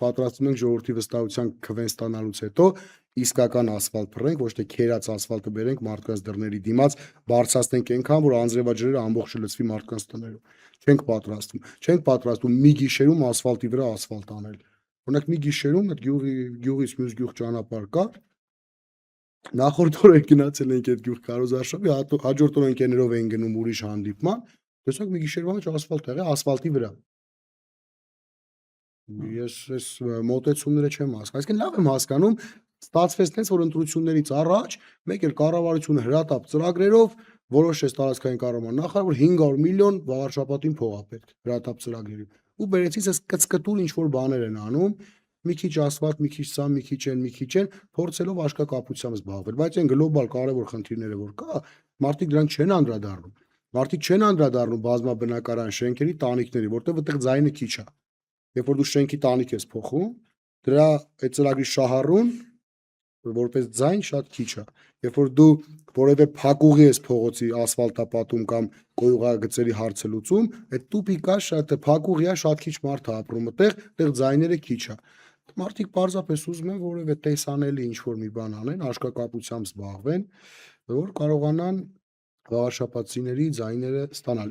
պատրաստում ենք ժողովրդի վստահության քվեն ստանալուց հետո իսկական ասֆալտ փռենք, ոչ թե քերած ասֆալտը բերենք մարդկանց դռների դիմաց, բարձրացնենք այնքան, որ անձրևաջրերը ամբողջը լցվի մարդկանց տներում։ Չենք պատրաստում մի գիշերում ասֆալտի վրա ասֆալտ անել։ Օրինակ մի գիշերում այդ գյուղից մյուս գյուղ ճանապարհ կար, նախորդ օրը գնացել ենք այդ գյուղ քարոզարշավի, հաջորդ օր ընկերներով էին գնում ուրիշ հանդիպման, տեսանք մի գիշերվա մեջ ասֆալտ եղել, ասֆալտի վրա։ Ես այս մոտեցումները չեմ հասկանում, այսինքն լավ եմ հասկանում, ստացվեց տենց, որ ընտրություններից առաջ մեկ էլ կառավարությունը հրատապ ծրագրերով որոշեց տարածքային կառավարման նախարար, որ 500 միլիոն վաղարշապատին փող է պետք հրատապ ծրագրերի։ Ու բերեցից այս կծկտուր ինչ որ բաներ են անում, մի քիչ ասֆալտ, մի քիչ սա, մի քիչ են, փորձելով աշկակապությամբ զբաղվել, բայց այն գլոբալ կարևոր խնդիրները որ կա, մարդիկ դրանք չեն անդրադառնում։ Մարդիկ չեն անդրադառնում բազմաբնակարան շենքերի տանիքների, որտեղ այդտեղ ձայնը քիչ է։ Երբ որ դու շենքի տանիք ես փոխում, դրա այդ ծրագրի շահառուն որպես ձայն շատ քիչ է։ Երբ որ դու որևէ փակուղի ես փողոցի ասֆալտապատում կամ կոյուղագծերի հարցը լուծում, այդ տուփիկա շատ փակուղիա շատ քիչ մարդ է ապրում այդտեղ ձայները քիչ է։ Մարդիկ պարզապես ուզում են որևէ տեսանելի ինչ որ մի բան անեն, աշկակապությամբ զբաղվեն, որ կարողանան վաղարշապատցիների ձայները ստանալ։